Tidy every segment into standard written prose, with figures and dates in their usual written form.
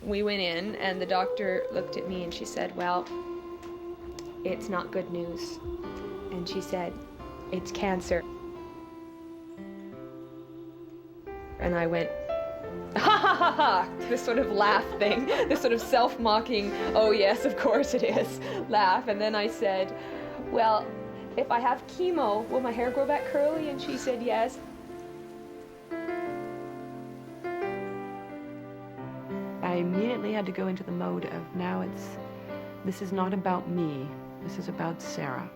we went in, and the doctor looked at me and she said, well, it's not good news. And she said, it's cancer. And I went, ha ha ha ha, this sort of laugh thing, this sort of self-mocking, oh yes, of course it is, laugh. And then I said, well, if I have chemo, will my hair grow back curly? And she said, yes. I immediately had to go into the mode of now this is not about me, this is about Sara.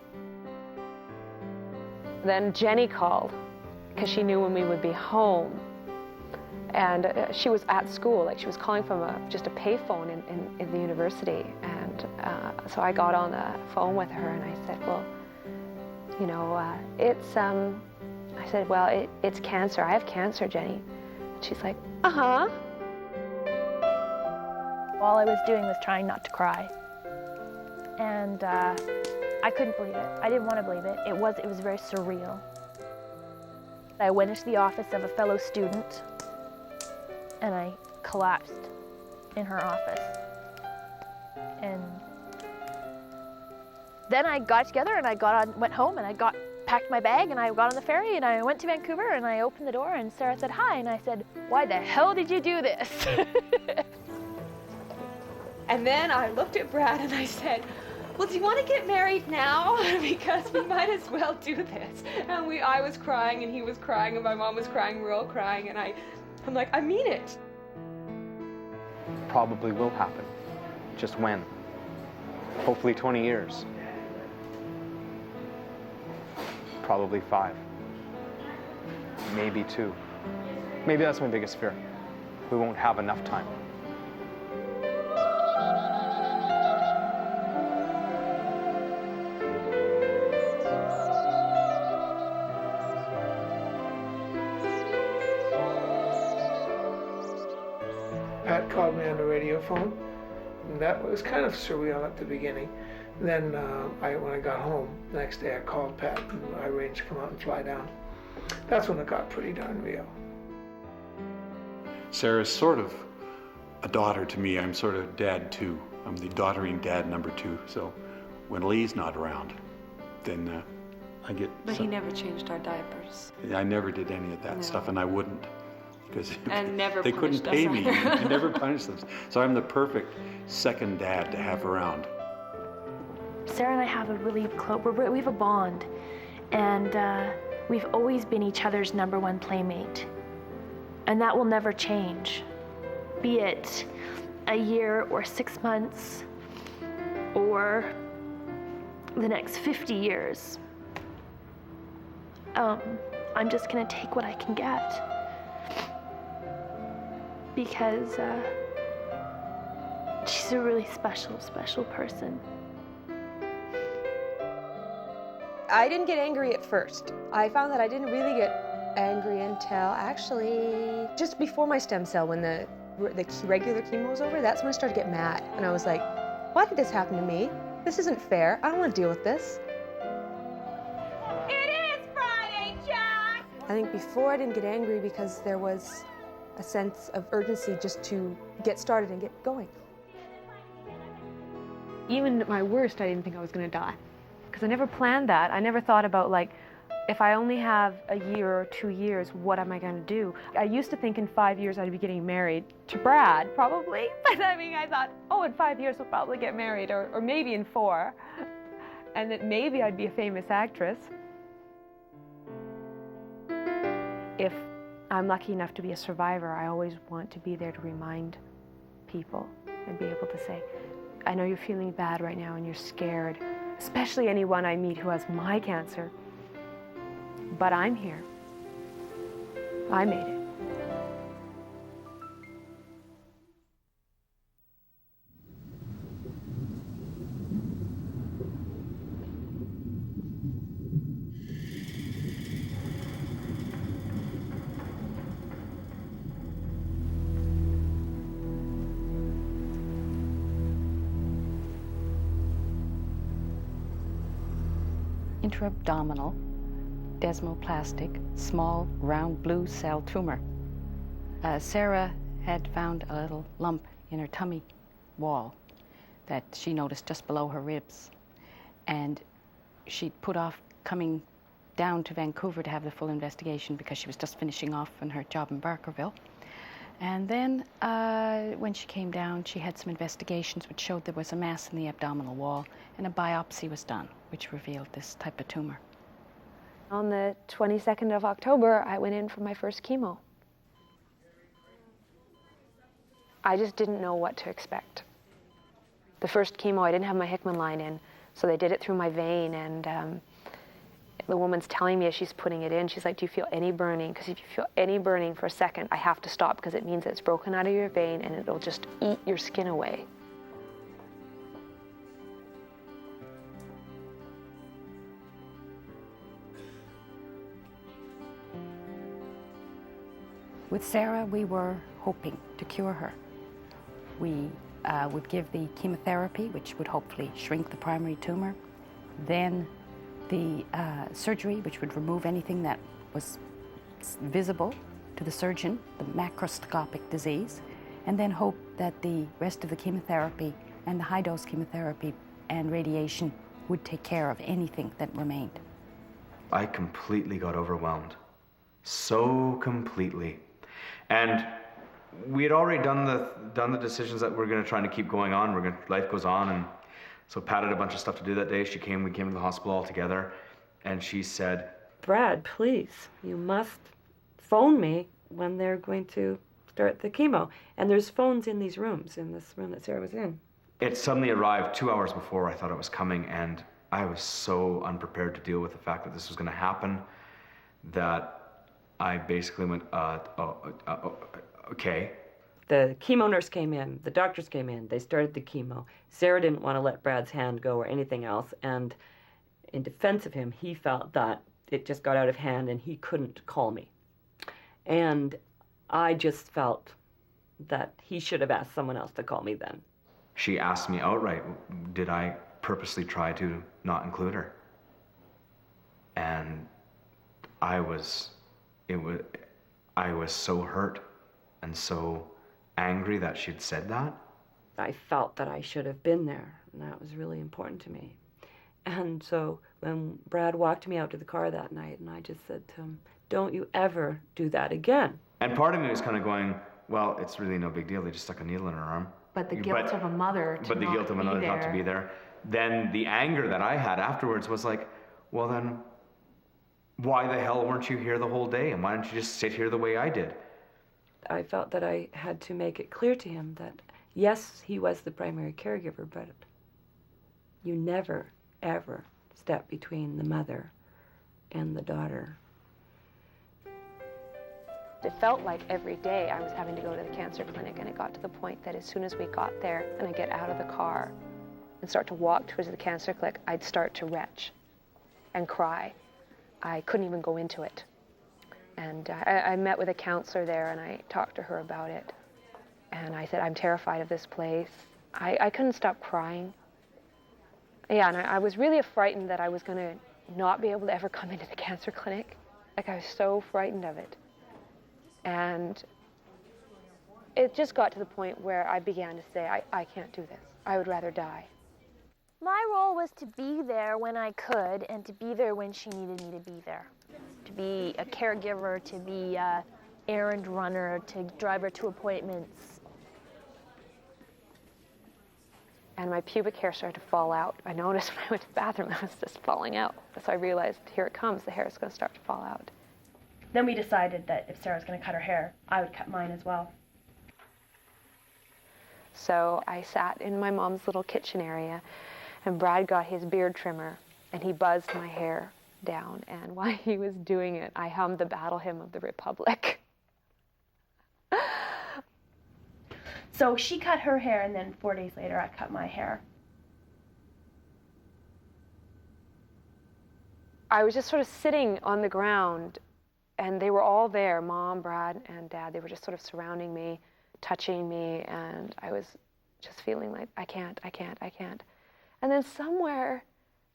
Then Jenny called, because she knew when we would be home. And she was at school, like she was calling from just a payphone in the university. And so I got on the phone with her and I said, well, you know, I said, well, it's cancer. I have cancer, Jenny. And she's like, uh-huh. All I was doing was trying not to cry. And I couldn't believe it. I didn't want to believe it. It was very surreal. I went into the office of a fellow student and I collapsed in her office. And then I got together and went home and packed my bag and I got on the ferry and I went to Vancouver and I opened the door and Sara said hi and I said, why the hell did you do this? And then I looked at Brad and I said, well, do you want to get married now? Because we might as well do this. And I was crying and he was crying and my mom was crying, we were all crying, and I'm like, I mean it. Probably will happen. Just when? Hopefully 20 years. Probably 5. Maybe 2. Maybe that's my biggest fear. We won't have enough time. Pat called me on the radio phone, and that was kind of surreal at the beginning. Then when I got home, the next day I called Pat and I arranged to come out and fly down. That's when it got pretty darn real. Sara's sort of a daughter to me. I'm sort of dad too. I'm the daughtering dad number 2. So when Lee's not around, then I get... But he never changed our diapers. I never did any of that stuff, and I wouldn't. Because they couldn't pay me. I never punished them. So I'm the perfect second dad to have around. Sara and I have a really close, we have a bond, and we've always been each other's #1 playmate, and that will never change, be it a year or 6 months or the next 50 years. I'm just gonna take what I can get. Because she's a really special person. I didn't get angry at first. I found that I didn't really get angry until actually just before my stem cell, when the regular chemo was over. That's when I started to get mad. And I was like, why did this happen to me? This isn't fair. I don't want to deal with this. It is Friday, Jack! I think before I didn't get angry because there was a sense of urgency just to get started and get going. Even at my worst, I didn't think I was going to die. Because I never planned that. I never thought about, like, if I only have a year or 2 years, what am I going to do? I used to think in 5 years I'd be getting married to Brad, probably. But I mean, I thought, oh, in 5 years we'll probably get married, or maybe in 4. And that maybe I'd be a famous actress. If I'm lucky enough to be a survivor, I always want to be there to remind people and be able to say, I know you're feeling bad right now and you're scared, especially anyone I meet who has my cancer, but I'm here. I made it. Intra-abdominal, desmoplastic, small, round blue cell tumor. Sara had found a little lump in her tummy wall that she noticed just below her ribs. And she put off coming down to Vancouver to have the full investigation because she was just finishing off on her job in Barkerville. And then when she came down, she had some investigations which showed there was a mass in the abdominal wall, and a biopsy was done, which revealed this type of tumor. On the 22nd of October, I went in for my first chemo. I just didn't know what to expect. The first chemo, I didn't have my Hickman line in, so they did it through my vein, and the woman's telling me as she's putting it in, she's like, do you feel any burning? Because if you feel any burning for a second, I have to stop because it means it's broken out of your vein and it'll just eat your skin away. With Sara, we were hoping to cure her. We would give the chemotherapy, which would hopefully shrink the primary tumor, then the surgery, which would remove anything that was visible to the surgeon, the macroscopic disease, and then hope that the rest of the chemotherapy and the high-dose chemotherapy and radiation would take care of anything that remained. I completely got overwhelmed. So completely. And we had already done the decisions that we're going to try to keep going on. Life goes on, and so Pat had a bunch of stuff to do that day. We came to the hospital all together, and she said, Brad, please, you must phone me when they're going to start the chemo. And there's phones in these rooms, in this room that Sara was in. It suddenly arrived 2 hours before I thought it was coming, and I was so unprepared to deal with the fact that this was going to happen that I basically went, okay. The chemo nurse came in, the doctors came in, they started the chemo. Sara didn't want to let Brad's hand go or anything else, and in defense of him, he felt that it just got out of hand and he couldn't call me. And I just felt that he should have asked someone else to call me then. She asked me outright, did I purposely try to not include her? And I was so hurt and so angry that she'd said that. I felt that I should have been there, and that was really important to me. And so when Brad walked me out to the car that night, and I just said to him, don't you ever do that again. And part of me was kind of going, well, it's really no big deal. They just stuck a needle in her arm. But the guilt of a mother to But the guilt of a mother not to be there. Then the anger that I had afterwards was like, well then, why the hell weren't you here the whole day? And why didn't you just sit here the way I did? I felt that I had to make it clear to him that, yes, he was the primary caregiver, but you never, ever step between the mother and the daughter. It felt like every day I was having to go to the cancer clinic, and it got to the point that as soon as we got there and I get out of the car and start to walk towards the cancer clinic, I'd start to retch and cry. I couldn't even go into it. And I met with a counselor there, and I talked to her about it. And I said, I'm terrified of this place. I couldn't stop crying. Yeah, and I was really frightened that I was going to not be able to ever come into the cancer clinic. Like, I was so frightened of it. And it just got to the point where I began to say, I can't do this. I would rather die. My role was to be there when I could and to be there when she needed me to be there. To be a caregiver, to be an errand runner, to drive her to appointments. And my pubic hair started to fall out. I noticed when I went to the bathroom, it was just falling out. So I realized, here it comes, the hair is going to start to fall out. Then we decided that if Sarah was going to cut her hair, I would cut mine as well. So I sat in my mom's little kitchen area, and Brad got his beard trimmer, and he buzzed my hair down. And while he was doing it, I hummed the battle hymn of the Republic. So she cut her hair, and then 4 days later, I cut my hair. I was just sort of sitting on the ground, and they were all there, Mom, Brad, and Dad. They were just sort of surrounding me, touching me, and I was just feeling like, I can't. And then somewhere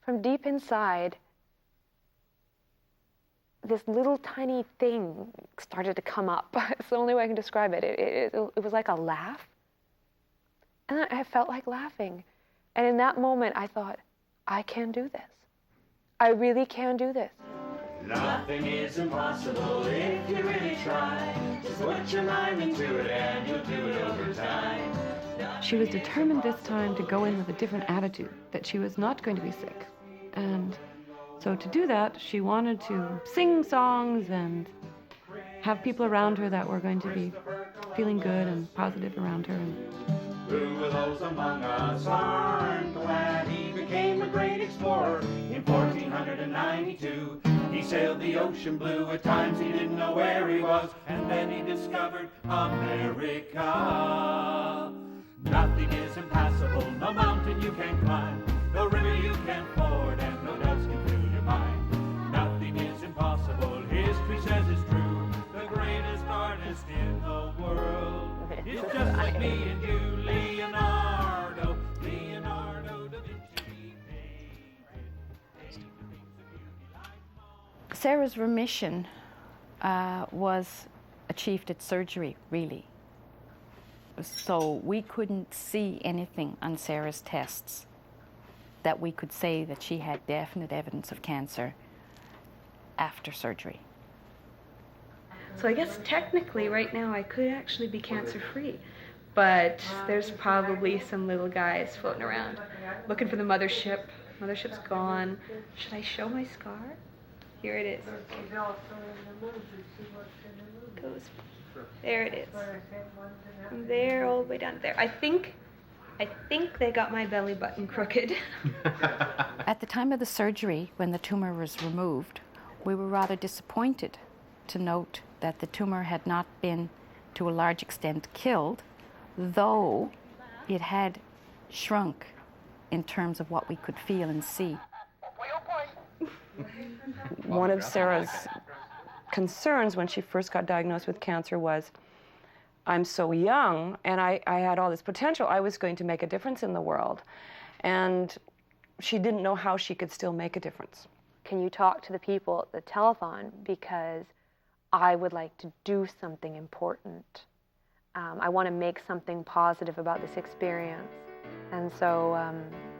from deep inside, this little tiny thing started to come up. It's the only way I can describe it. It was like a laugh. And then I felt like laughing. And in that moment, I thought, I can do this. I really can do this. Nothing is impossible if you really try. Just put your mind into it and you'll do it over time. She was determined this time to go in with a different attitude, that she was not going to be sick. And so to do that, she wanted to sing songs and have people around her that were going to be feeling good and positive around her. Who of those among us aren't glad he became a great explorer in 1492? He sailed the ocean blue, at times he didn't know where he was, and then he discovered America. Nothing is impassable, no mountain you can climb, no river you can ford, and no doubts can fill your mind. Nothing is impossible, history says it's true. The greatest artist in the world is just like me and you, Leonardo da Vinci. Sarah's remission was achieved at surgery, really. So we couldn't see anything on Sarah's tests that we could say that she had definite evidence of cancer after surgery. So I guess technically right now I could actually be cancer-free, but there's probably some little guys floating around looking for the mothership. Mothership's gone. Should I show my scar? Here it is. Goes. There it is. From there all the way down to there. I think they got my belly button crooked. At the time of the surgery, when the tumor was removed, we were rather disappointed to note that the tumor had not been, to a large extent, killed, though it had shrunk in terms of what we could feel and see. One of Sarah's concerns when she first got diagnosed with cancer was, I'm so young and I had all this potential. I was going to make a difference in the world. And she didn't know how she could still make a difference. Can you talk to the people at the telethon, because I would like to do something important. I want to make something positive about this experience. And so,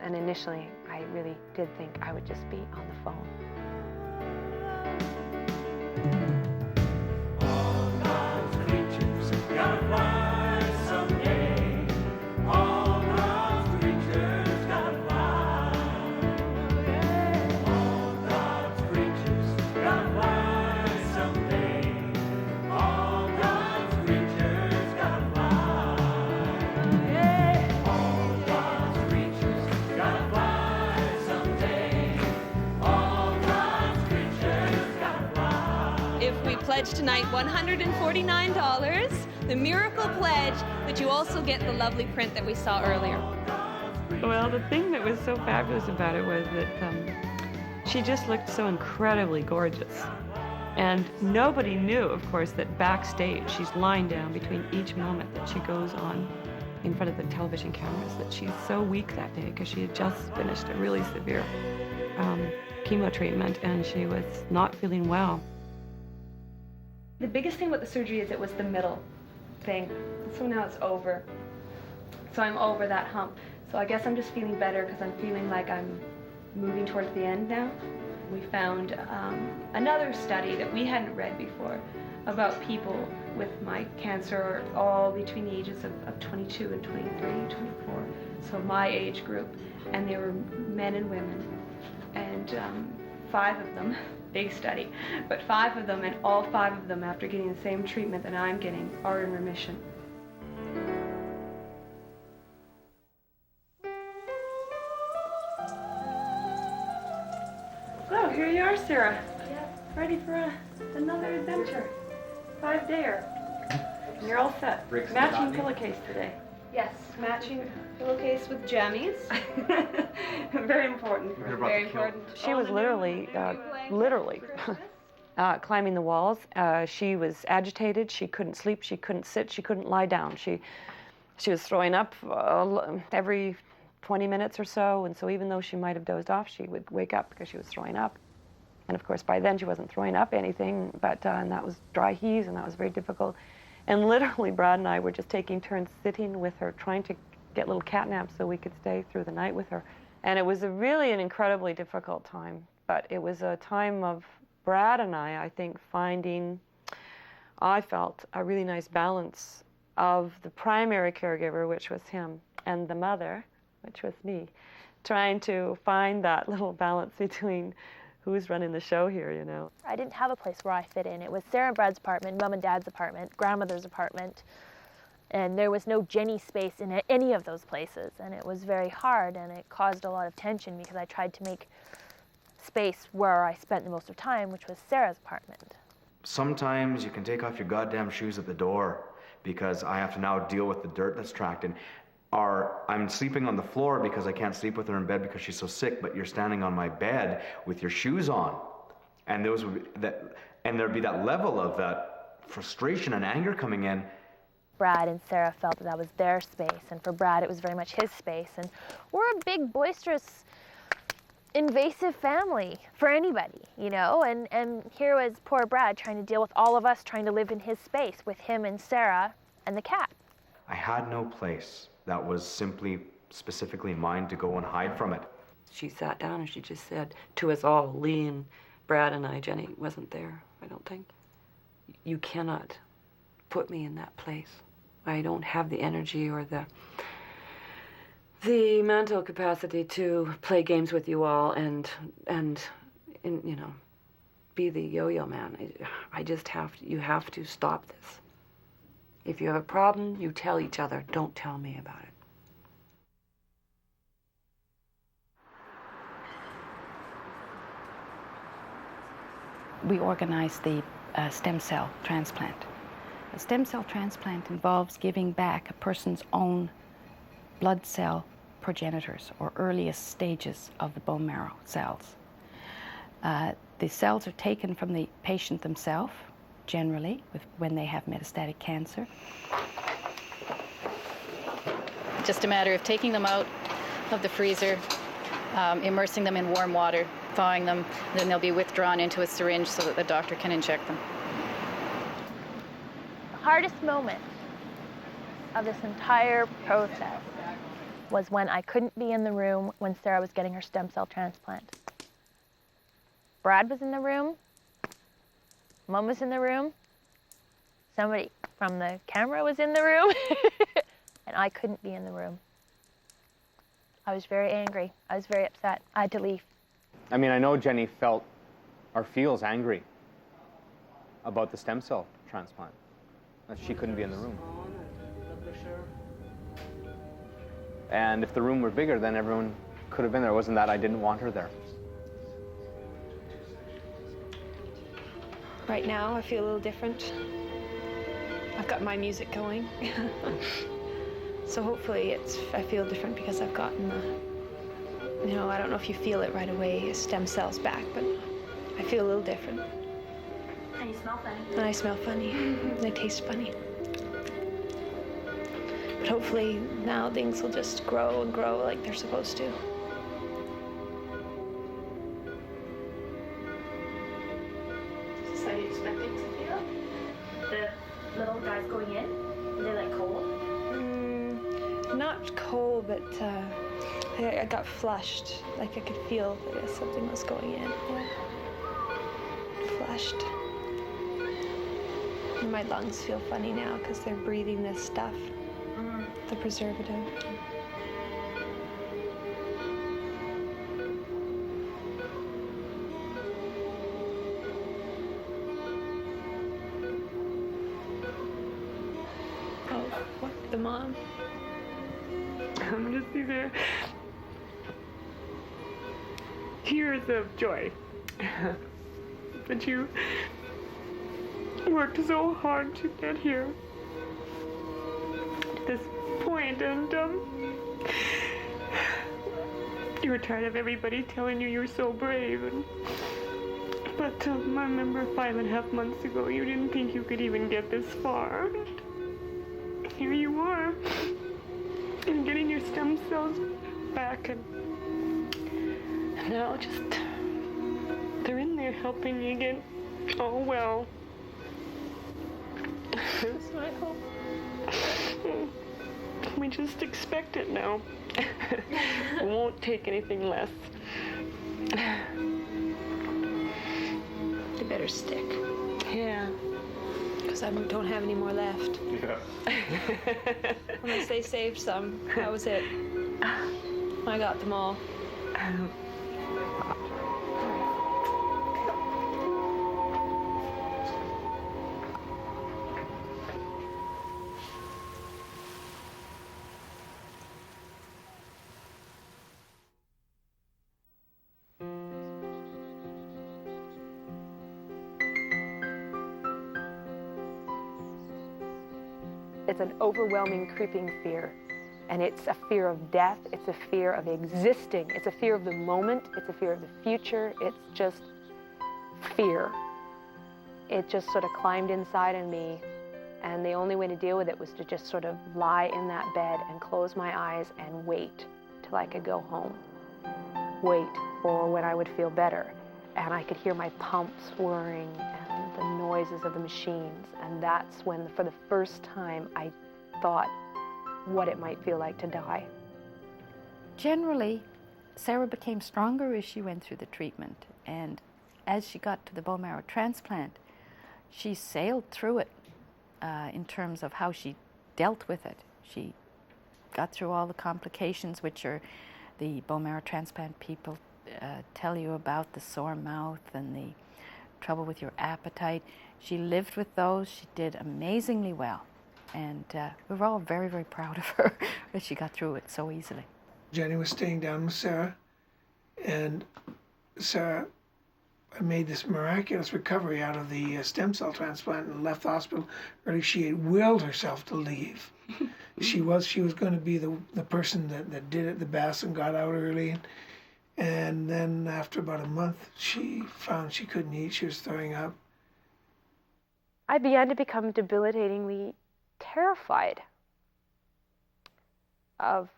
and initially, I really did think I would just be on the phone. All God's creatures gotta fly someday. All God's creatures gotta fly. All God's creatures gotta fly someday. All God's creatures gotta fly. All God's creatures gotta fly someday. All God's creatures gotta fly. If we pledge tonight $149, the miracle pledge that you also get the lovely print that we saw earlier. Well, the thing that was so fabulous about it was that she just looked so incredibly gorgeous. And nobody knew, of course, that backstage she's lying down between each moment that she goes on in front of the television cameras, that she's so weak that day because she had just finished a really severe chemo treatment and she was not feeling well. The biggest thing with the surgery is it was the middle thing. So now it's over. So I'm over that hump. So I guess I'm just feeling better because I'm feeling like I'm moving towards the end now. We found another study that we hadn't read before about people with my cancer all between the ages of 22 and 23, 24. So my age group. And they were men and women. And 5 of them, big study, but 5 of them, and all 5 of them, after getting the same treatment that I'm getting, are in remission. Oh, here you are, Sarah. Yeah. Ready for another adventure. 5-dayer. And you're all set. Matching pillowcase today. Yes, matching pillowcase with jammies. Very important. Very important. She was literally climbing the walls. She was agitated. She couldn't sleep. She couldn't sit. She couldn't lie down. She was throwing up every 20 minutes or so. And so even though she might have dozed off, she would wake up because she was throwing up. And of course, by then she wasn't throwing up anything, but and that was dry heaves, and that was very difficult. And literally, Brad and I were just taking turns sitting with her, trying to get little catnaps so we could stay through the night with her. And it was really an incredibly difficult time, but it was a time of Brad and I think, finding, I felt, a really nice balance of the primary caregiver, which was him, and the mother, which was me, trying to find that little balance between who's running the show here, you know. I didn't have a place where I fit in. It was Sarah and Brad's apartment, Mom and Dad's apartment, Grandmother's apartment, and there was no Jenny space in any of those places, and it was very hard, and it caused a lot of tension because I tried to make space where I spent the most of time, which was Sarah's apartment. Sometimes you can take off your goddamn shoes at the door because I have to now deal with the dirt that's tracked in. Or I'm sleeping on the floor because I can't sleep with her in bed because she's so sick, but you're standing on my bed with your shoes on. And those would be and there'd be that level of that frustration and anger coming in. Brad and Sarah felt that was their space, and for Brad it was very much his space. And we're a big, boisterous, invasive family for anybody, you know, and here was poor Brad trying to deal with all of us trying to live in his space with him and Sarah and the cat. I had no place that was simply, specifically mine to go and hide from it. She sat down and she just said to us all, Lee and Brad and I, Jenny wasn't there, I don't think, you cannot put me in that place. I don't have the energy or the mental capacity to play games with you all and you know, be the yo-yo man. I just you have to stop this. If you have a problem, you tell each other. Don't tell me about it. We organized the stem cell transplant. A stem cell transplant involves giving back a person's own blood cell progenitors, or earliest stages of the bone marrow cells. The cells are taken from the patient themselves, generally, when they have metastatic cancer. Just a matter of taking them out of the freezer, immersing them in warm water, thawing them, then they'll be withdrawn into a syringe so that the doctor can inject them. The hardest moment of this entire process was when I couldn't be in the room when Sarah was getting her stem cell transplant. Brad was in the room, Mom was in the room, somebody from the camera was in the room, and I couldn't be in the room. I was very angry. I was very upset. I had to leave. I mean, I know Jenny felt or feels angry about the stem cell transplant, that she couldn't be in the room. And if the room were bigger, then everyone could have been there. It wasn't that I didn't want her there. Right now, I feel a little different. I've got my music going. So hopefully I feel different because I've gotten the, you know, I don't know if you feel it right away, stem cells back, but I feel a little different. And you smell funny. And I smell funny. And I taste funny. But hopefully now things will just grow and grow like they're supposed to. So you expect it to feel? The little guys going in? Are they like cold? Not cold, but I got flushed. Like I could feel, I guess, something was going in. Yeah. Flushed. And my lungs feel funny now because they're breathing this stuff, the preservative. Oh, what? The mom? I'm gonna see their tears of joy. But you worked so hard to get here to this point, and you were tired of everybody telling you were so brave. But I remember 5.5 months ago, you didn't think you could even get this far. Here you are. And getting your stem cells back, and now just they're in there helping you get all well. That's what I hope. We just expect it now. We won't take anything less. They better stick. Yeah. Because I don't have any more left. Yeah. Unless they saved some. That was it. I got them all. It's an overwhelming, creeping fear. And it's a fear of death, it's a fear of existing, it's a fear of the moment, it's a fear of the future, it's just fear. It just sort of climbed inside of me, and the only way to deal with it was to just sort of lie in that bed and close my eyes and wait till I could go home. Wait for when I would feel better. And I could hear my pumps whirring and the noises of the machines, and that's when, for the first time, I thought what it might feel like to die. Generally, Sara became stronger as she went through the treatment, and as she got to the bone marrow transplant, she sailed through it in terms of how she dealt with it. She got through all the complications, which are the bone marrow transplant people tell you about, the sore mouth and the trouble with your appetite. She lived with those. She did amazingly well. And we were all very, very proud of her that she got through it so easily. Jenny was staying down with Sara, and Sara made this miraculous recovery out of the stem cell transplant and left the hospital early. She had willed herself to leave. She was going to be the person that did it the best and got out early. And then after about a month, she found she couldn't eat. She was throwing up. I began to become debilitatingly terrified of,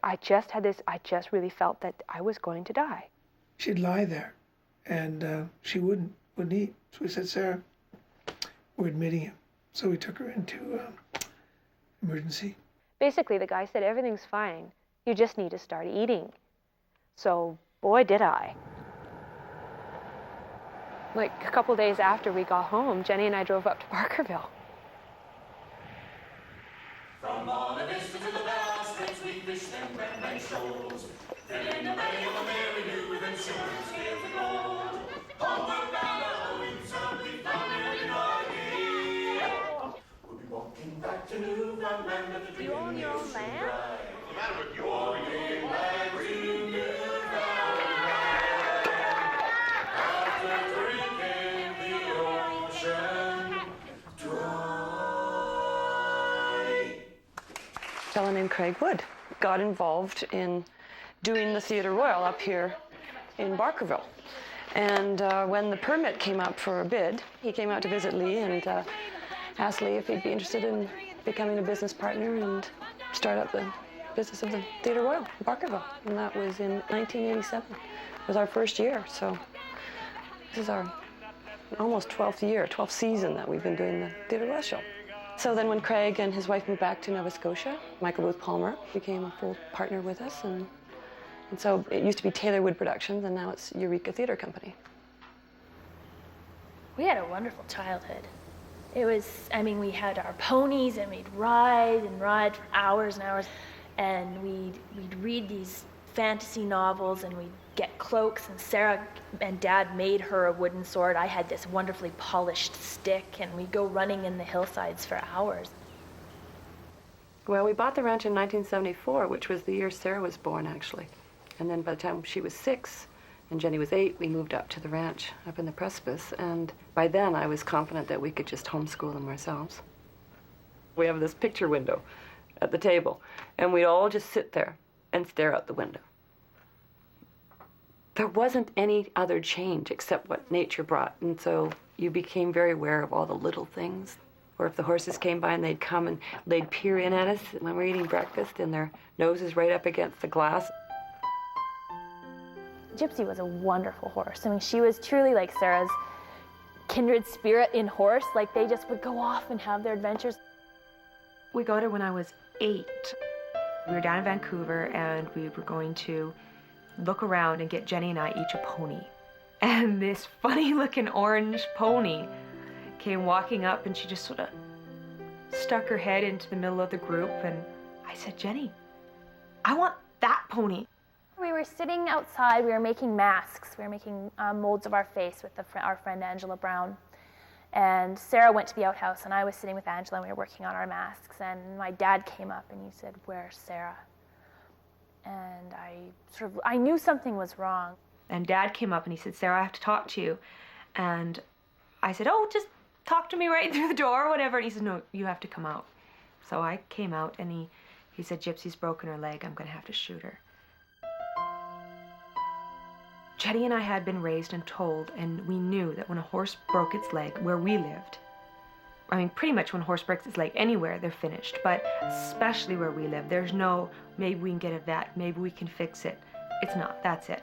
I just really felt that I was going to die. She'd lie there, and she wouldn't eat. So we said, Sara, we're admitting you. So we took her into emergency. Basically, the guy said, everything's fine. You just need to start eating. So, boy, did I. Like a couple days after we got home, Jenny and I drove up to Barkerville. From Monte Vista to the Bass Straits, we fished them Grand Bank shoals, filling the bay of a merry new, then silver scales of gold. Homeward bound our winds up, we found in our gale. We'll be walking back to Newfoundland at the dream of the ocean bride. What's the matter with you? Walking back to Newfoundland after drinking the ocean dry. Ellen and Craig Wood got involved in doing the Theatre Royal up here in Barkerville. And when the permit came up for a bid, he came out to visit Lee and asked Lee if he'd be interested in becoming a business partner and start up the business of the Theatre Royal in Barkerville. And that was in 1987. It was our first year, so this is our almost 12th season that we've been doing the Theatre Royal show. So then when Craig and his wife moved back to Nova Scotia, Michael Booth Palmer became a full partner with us. And so it used to be Taylor Wood Productions, and now it's Eureka Theatre Company. We had a wonderful childhood. It was, we had our ponies, and we'd ride for hours and hours. And we'd read these fantasy novels, and we'd get cloaks, and Sara and Dad made her a wooden sword. I had this wonderfully polished stick, and we'd go running in the hillsides for hours. Well, we bought the ranch in 1974, which was the year Sara was born, actually. And then by the time she was 6 and Jenny was 8, we moved up to the ranch up in the precipice. And by then, I was confident that we could just homeschool them ourselves. We have this picture window at the table, and we'd all just sit there and stare out the window. There wasn't any other change except what nature brought, and so you became very aware of all the little things. Or if the horses came by and they'd come and they'd peer in at us when we're eating breakfast, and their noses right up against the glass. Gypsy was a wonderful horse. She was truly like Sara's kindred spirit in horse. Like, they just would go off and have their adventures. We got her when I was 8. We were down in Vancouver, and we were going to look around and get Jenny and I each a pony. And this funny-looking orange pony came walking up, and she just sort of stuck her head into the middle of the group, and I said, Jenny, I want that pony. We were sitting outside, we were making masks. We were making molds of our face with our friend Angela Brown. And Sarah went to the outhouse, and I was sitting with Angela, and we were working on our masks. And my dad came up, and he said, "Where's Sarah?" And I knew something was wrong. And Dad came up, and he said, Sarah, I have to talk to you. And I said, oh, just talk to me right through the door or whatever. And he said, no, you have to come out. So I came out, and he said, Gypsy's broken her leg. I'm going to have to shoot her. Jenny and I had been raised and told, and we knew that when a horse broke its leg where we lived, I mean, pretty much when a horse breaks its leg anywhere, they're finished. But especially where we live, there's no, maybe we can get a vet, maybe we can fix it. It's not, that's it.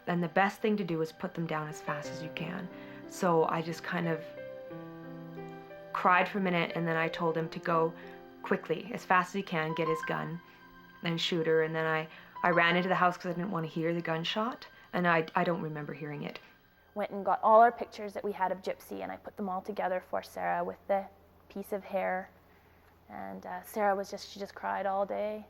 And the best thing to do is put them down as fast as you can. So I just kind of cried for a minute, and then I told him to go quickly, as fast as he can, get his gun and shoot her. And then I ran into the house because I didn't want to hear the gunshot. And I don't remember hearing it. Went and got all our pictures that we had of Gypsy, and I put them all together for Sarah with the piece of hair. And Sarah she just cried all day.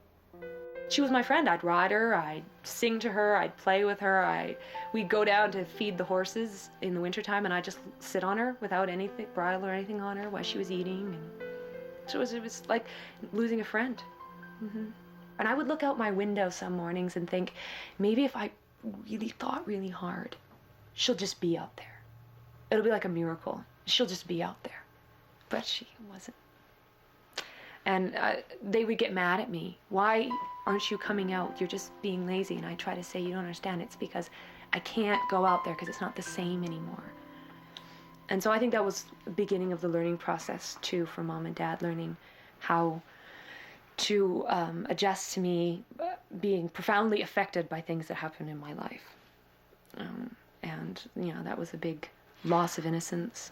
She was my friend. I'd ride her, I'd sing to her, I'd play with her. We'd go down to feed the horses in the wintertime, and I'd just sit on her without anything, bridle or anything on her while she was eating. And so it was like losing a friend. Mm-hmm. And I would look out my window some mornings and think, maybe if I really thought really hard, she'll just be out there. It'll be like a miracle. She'll just be out there. But she wasn't. And they would get mad at me. Why aren't you coming out? You're just being lazy. And I try to say, you don't understand. It's because I can't go out there because it's not the same anymore. And so I think that was the beginning of the learning process too, for Mom and Dad, learning how to adjust to me being profoundly affected by things that happen in my life. And, you know, that was a big loss of innocence.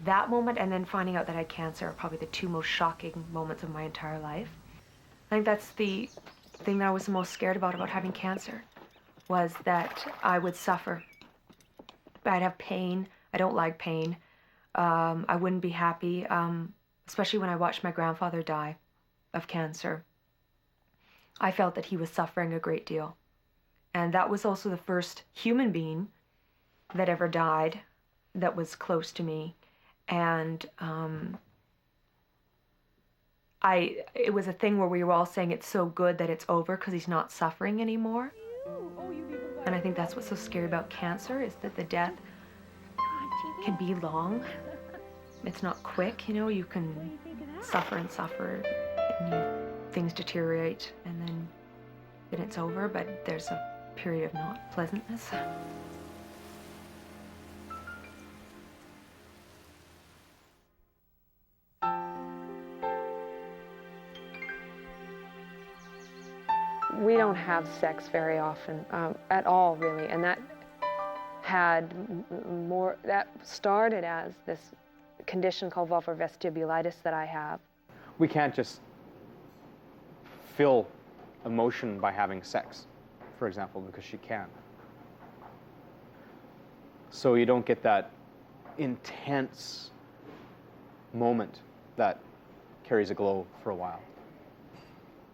That moment and then finding out that I had cancer are probably the two most shocking moments of my entire life. I think that's the thing that I was the most scared about having cancer, was that I would suffer. I'd have pain. I don't like pain. I wouldn't be happy, especially when I watched my grandfather die of cancer. I felt that he was suffering a great deal. And that was also the first human being that ever died that was close to me. And it was a thing where we were all saying it's so good that it's over because he's not suffering anymore. And I think that's what's so scary about cancer, is that the death can be long. It's not quick, you know, you can suffer and suffer, and things deteriorate, and then it's over, but there's a period of not pleasantness. We don't have sex very often, at all, really, and that started as this condition called vulvar vestibulitis that I have. We can't just feel emotion by having sex, for example, because she can. So you don't get that intense moment that carries a glow for a while.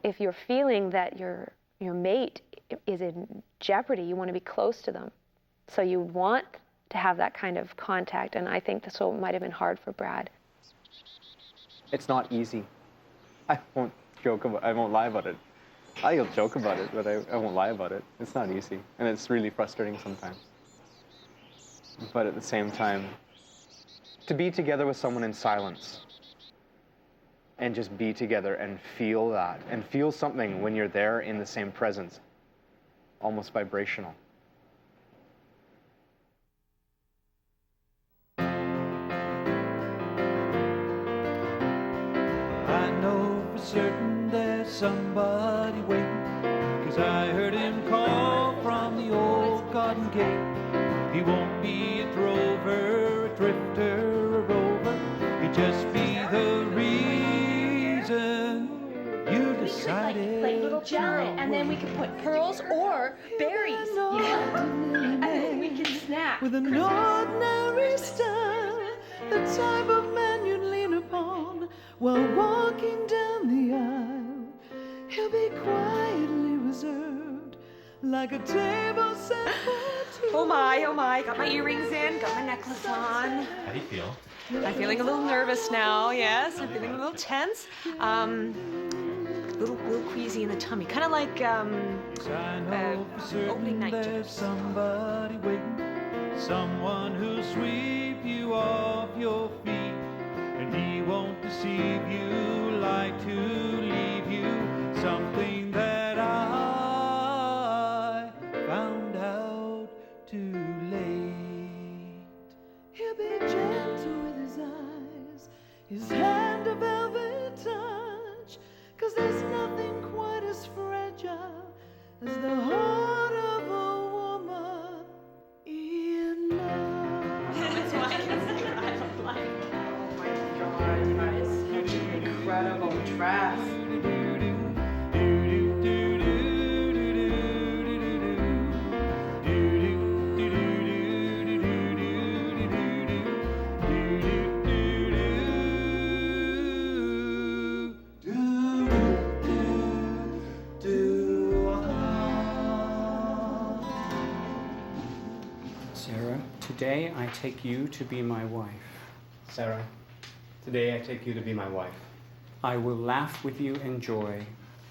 If you're feeling that your mate is in jeopardy, you want to be close to them. So you want to have that kind of contact, and I think this might have been hard for Brad. It's not easy. I won't lie about it. I'll joke about it, but I won't lie about it. It's not easy, and it's really frustrating sometimes. But at the same time, to be together with someone in silence and just be together and feel that, and feel something when you're there in the same presence, almost vibrational. I know for certain there's somebody waiting, 'cause I heard him call from the old garden gate. He won't be a drover, a drifter, a rover, he'll just be the reason like little gel it, and then we could put pearls or berries, you know, and then we could snack. With an ordinary style, the type of man you'd lean upon while walking down the aisle. He'll be quietly reserved, like a table set for two. Oh my, got my earrings in, got my necklace on. How do you feel? I'm feeling a little nervous now, yes. I'm feeling a little tense. Little queasy in the tummy, kind of like opening night there's jitters. somebody waiting, someone who'll sweep you off your feet, and he won't deceive you, lie to leave you, something that I found out too late. He'll be gentle with his eyes, his hand a velvet touch, 'cause there's nothing quite as fragile as the heart of a woman in love. Incredible dress. Sarah, today I take you to be my wife. Sarah, today I take you to be my wife. I will laugh with you in joy.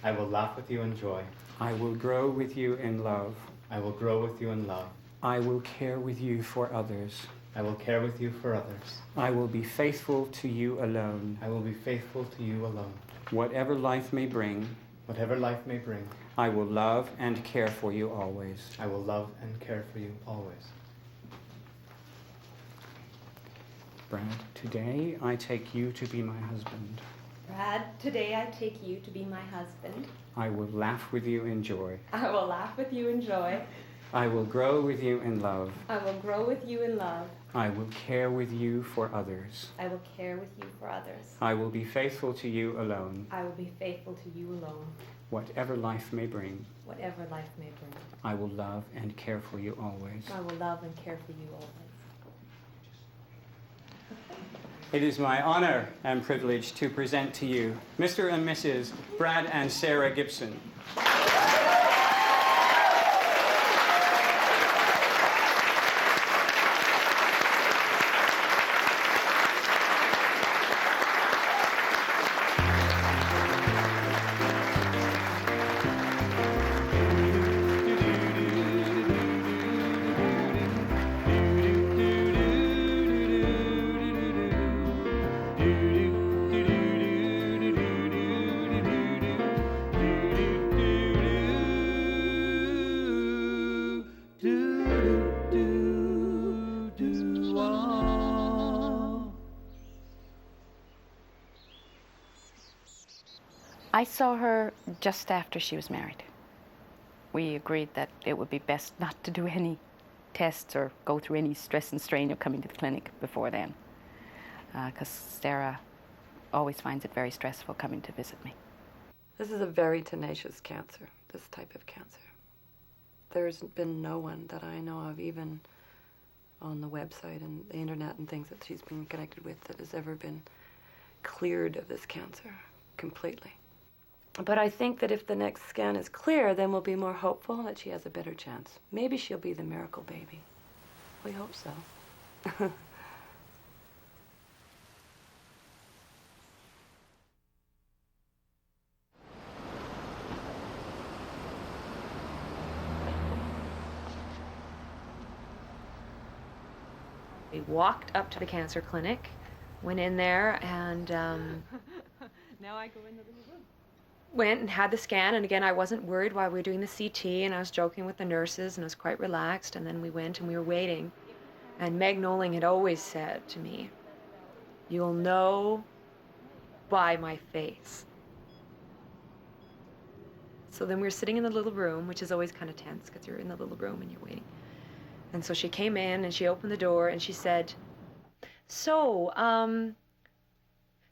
I will laugh with you in joy. I will grow with you in love. I will grow with you in love. I will care with you for others. I will care with you for others. I will be faithful to you alone. I will be faithful to you alone. Whatever life may bring, Whatever life may bring, I will love and care for you always. I will love and care for you always. Brad, today I take you to be my husband. Brad, today I take you to be my husband. I will laugh with you in joy. I will laugh with you in joy. I will grow with you in love. I will grow with you in love. I will care with you for others. I will care with you for others. I will be faithful to you alone. I will be faithful to you alone. Whatever life may bring, Whatever life may bring. I will love and care for you always. I will love and care for you always. It is my honor and privilege to present to you Mr. and Mrs. Brad and Sarah Gibson. I saw her just after she was married. We agreed that it would be best not to do any tests or go through any stress and strain of coming to the clinic before then, because Sarah always finds it very stressful coming to visit me. This is a very tenacious cancer, this type of cancer. There's been no one that I know of, even on the website and the internet and things that she's been connected with, that has ever been cleared of this cancer completely. But I think that if the next scan is clear, then we'll be more hopeful that she has a better chance. Maybe she'll be the miracle baby. We hope so. We walked up to the cancer clinic, went in there, and Now I go into the room. went and had the scan. And again, I wasn't worried while we were doing the CT, and I was joking with the nurses, and I was quite relaxed. And then we went and we were waiting. And Meg Noling had always said to me, "You'll know by my face." So then we were sitting in the little room, which is always kind of tense because you're in the little room and you're waiting. And so she came in and she opened the door and she said, "So,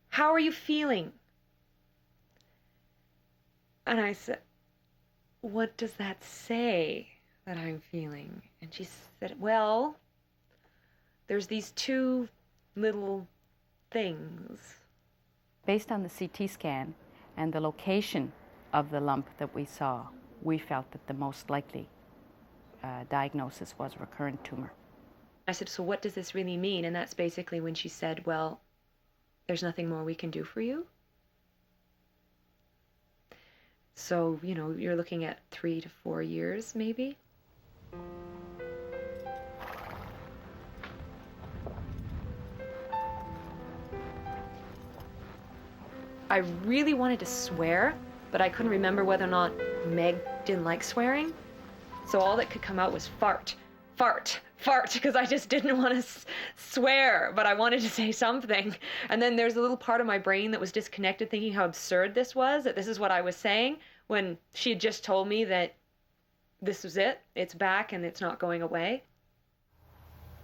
how are you feeling?" And I said, what does that say that I'm feeling? And she said, well, there's these two little things. Based on the CT scan and the location of the lump that we saw, we felt that the most likely diagnosis was recurrent tumor. I said, so what does this really mean? And that's basically when she said, well, there's nothing more we can do for you. So, you know, you're looking at 3 to 4 years, maybe. I really wanted to swear, but I couldn't remember whether or not Meg didn't like swearing. So all that could come out was fart, fart, fart, because I just didn't want to swear, but I wanted to say something. And then there's a little part of my brain that was disconnected, thinking how absurd this was, that this is what I was saying, when she had just told me that this was it, it's back and it's not going away.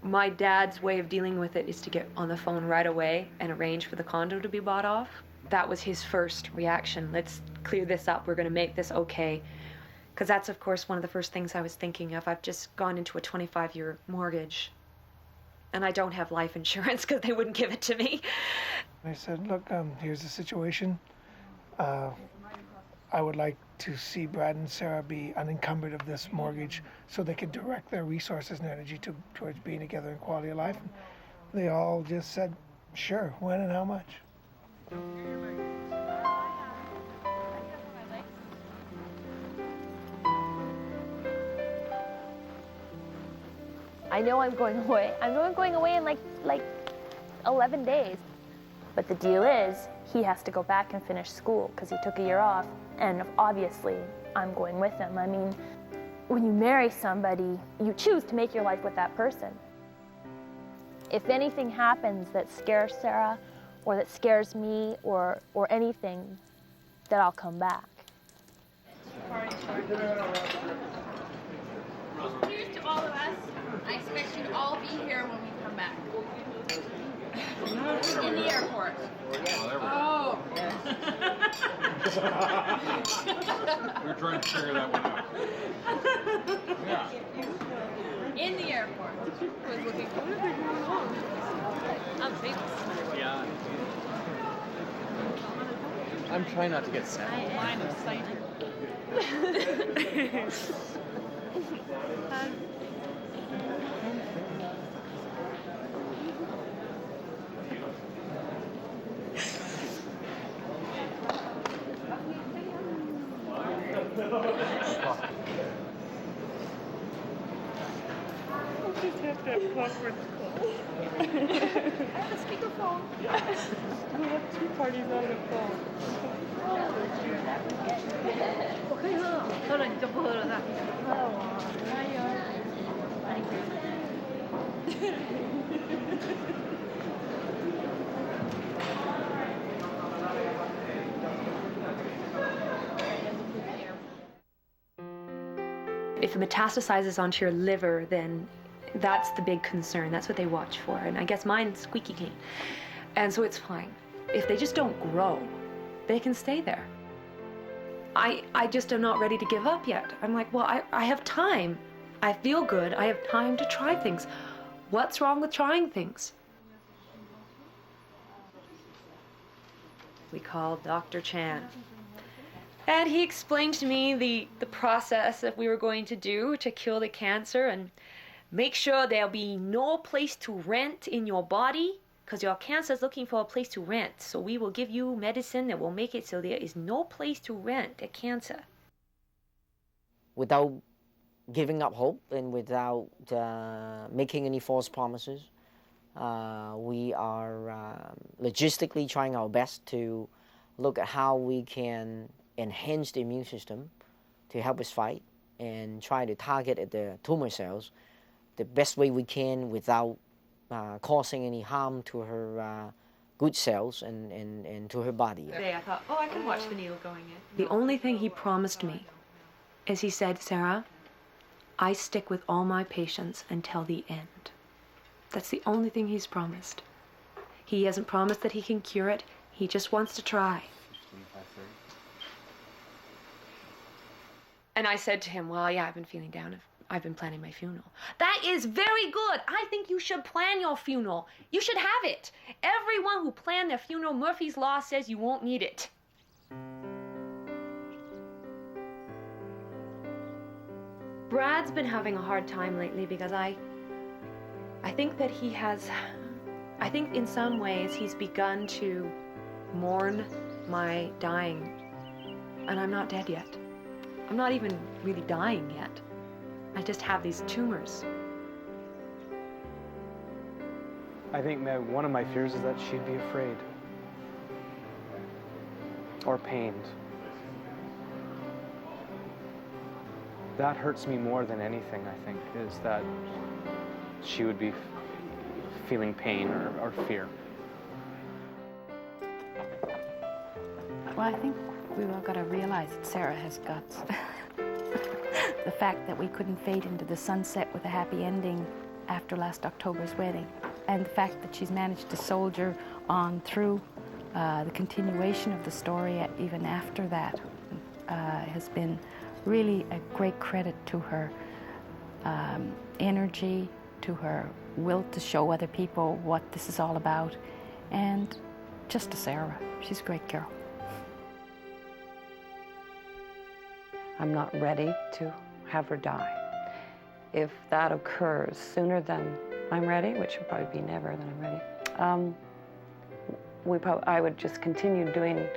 My dad's way of dealing with it is to get on the phone right away and arrange for the condo to be bought off. That was his first reaction. Let's clear this up. We're going to make this okay. Because that's, of course, one of the first things I was thinking of. I've just gone into a 25-year mortgage, and I don't have life insurance because they wouldn't give it to me. I said, look, here's the situation. I would like to see Brad and Sarah be unencumbered of this mortgage so they could direct their resources and energy towards being together in quality of life. And they all just said, sure, when and how much. I know I'm going away. I know I'm going away in like 11 days. But the deal is, he has to go back and finish school because he took a year off. And obviously, I'm going with him. I mean, when you marry somebody, you choose to make your life with that person. If anything happens that scares Sarah, or that scares me, or anything, then I'll come back. Here's to all of us. I expect you to all be here when we come back. In the airport. Oh. We're trying to figure that one out. Yeah. In the airport. I was looking for I'm famous. Yeah. I'm trying not to get sad. Line of sight. Just have to have conference call. I have a speakerphone. We have 2 parties on the phone. 我可以喝了，喝了你就不喝了呢。喝了我，加油！ If it metastasizes onto your liver, then that's the big concern. That's what they watch for. And I guess mine's squeaky clean. And so it's fine. If they just don't grow, they can stay there. I just am not ready to give up yet. I'm like, well, I have time. I feel good. I have time to try things. What's wrong with trying things? We called Dr. Chan. And he explained to me the process that we were going to do to kill the cancer and make sure there'll be no place to rent in your body because your cancer is looking for a place to rent. So we will give you medicine that will make it so there is no place to rent a cancer. Without giving up hope and without making any false promises, we are logistically trying our best to look at how we can enhance the immune system to help us fight and try to target at the tumor cells the best way we can without causing any harm to her good cells and to her body. Today I thought, oh, I can watch the needle going in. The only thing he promised me is he said, Sarah, I stick with all my patients until the end. That's the only thing he's promised. He hasn't promised that he can cure it. He just wants to try. And I said to him, well, yeah, I've been feeling down. I've been planning my funeral. That is very good. I think you should plan your funeral. You should have it. Everyone who planned their funeral, Murphy's Law says you won't need it. Brad's been having a hard time lately because I think that I think in some ways he's begun to mourn my dying. And I'm not dead yet. I'm not even really dying yet. I just have these tumors. I think one of my fears is that she'd be afraid. Or pained. That hurts me more than anything, I think, is that she would be feeling pain or fear. Well, I think we've all got to realize that Sara has guts. The fact that we couldn't fade into the sunset with a happy ending after last October's wedding, and the fact that she's managed to soldier on through the continuation of the story even after that has been really a great credit to her energy, to her will to show other people what this is all about, and just to Sara. She's a great girl. I'm not ready to have her die. If that occurs sooner than I'm ready, which would probably be never that I'm ready, I would just continue doing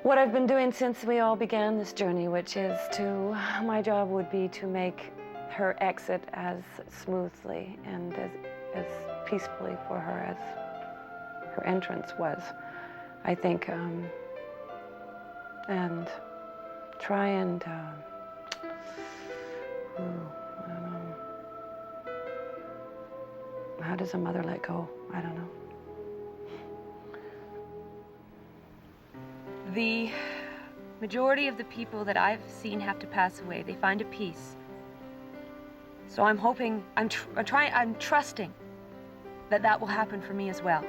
what I've been doing since we all began this journey, which is my job would be to make her exit as smoothly and as peacefully for her as her entrance was, I think, and try and, I don't know. How does a mother let go? I don't know. The majority of the people that I've seen have to pass away, they find a peace. So I'm hoping, I'm trusting that will happen for me as well.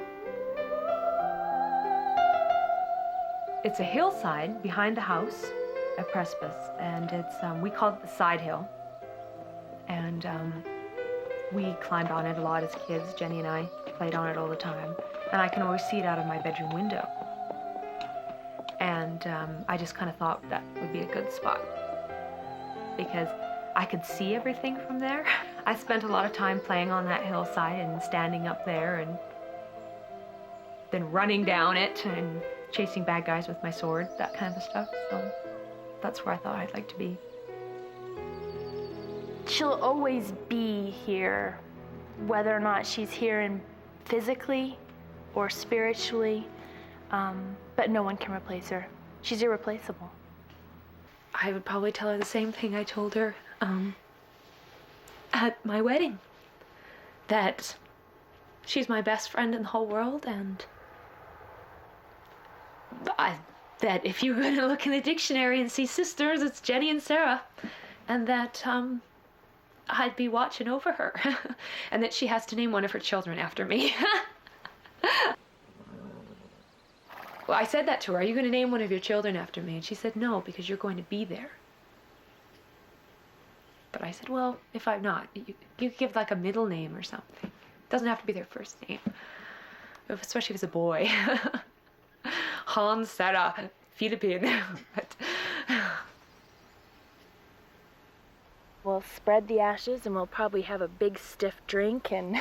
It's a hillside behind the house, a precipice, and it's, we call it the side hill. And we climbed on it a lot as kids. Jenny and I played on it all the time. And I can always see it out of my bedroom window. And I just kind of thought that would be a good spot because I could see everything from there. I spent a lot of time playing on that hillside and standing up there and then running down it and chasing bad guys with my sword, that kind of stuff. So that's where I thought I'd like to be. She'll always be here, whether or not she's here physically or spiritually, but no one can replace her. She's irreplaceable. I would probably tell her the same thing I told her at my wedding, that she's my best friend in the whole world, and that if you were going to look in the dictionary and see sisters, it's Jenny and Sara, and that I'd be watching over her, and that she has to name one of her children after me. Well, I said that to her, are you going to name one of your children after me? And she said, no, because you're going to be there. But I said, well, if I'm not, you could give like a middle name or something. It doesn't have to be their first name, especially if it's a boy. Hans, Sara, Philippine. But We'll spread the ashes and we'll probably have a big stiff drink and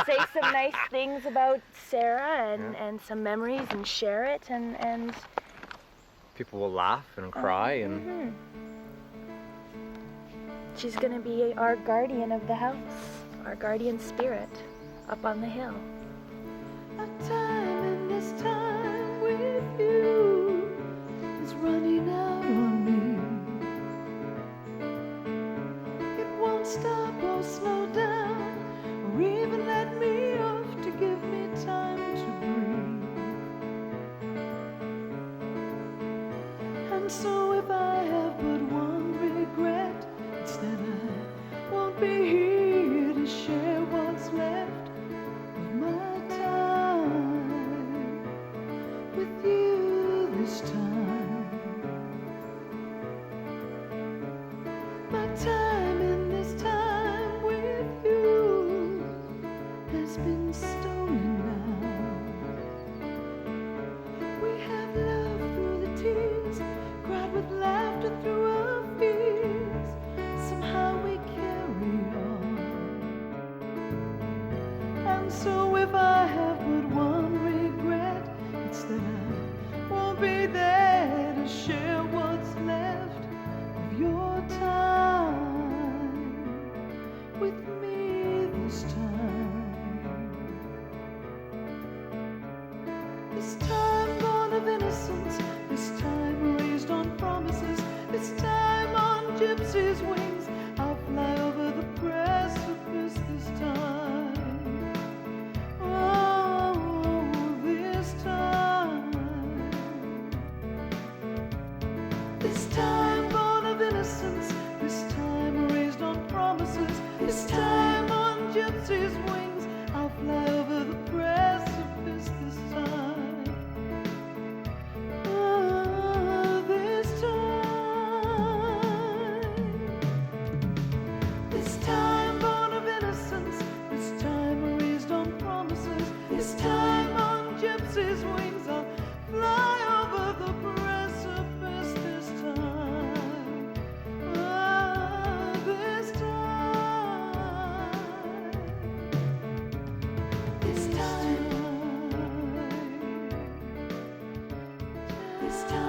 say some nice things about Sara and some memories and share it and People will laugh and cry and... She's gonna be our guardian of the house, our guardian spirit up on the hill. A time and this time with you is running out on me. It won't stop or slow down or even let me off to give me time to breathe. And so if I have but one regret, it's that I won't be here to share what's left of my time. has been stolen now. We have loved through the tears, cried with laughter through our fears. Somehow we carry on. And so if I have but one regret, it's that I won't be there to share what's left of your time with me this time. This time born of innocence, this time raised on promises, this time on gypsy's wings, I'll fly over the precipice this time. Oh, this time. This time born of innocence, this time raised on promises, this time on gypsy's wings, I'll fly over the precipice this time. Oh, this time. This time born of innocence, this time raised on promises, this time on gypsy's wings, I'll fly over the precipice this time. Oh, this time. This time. This time.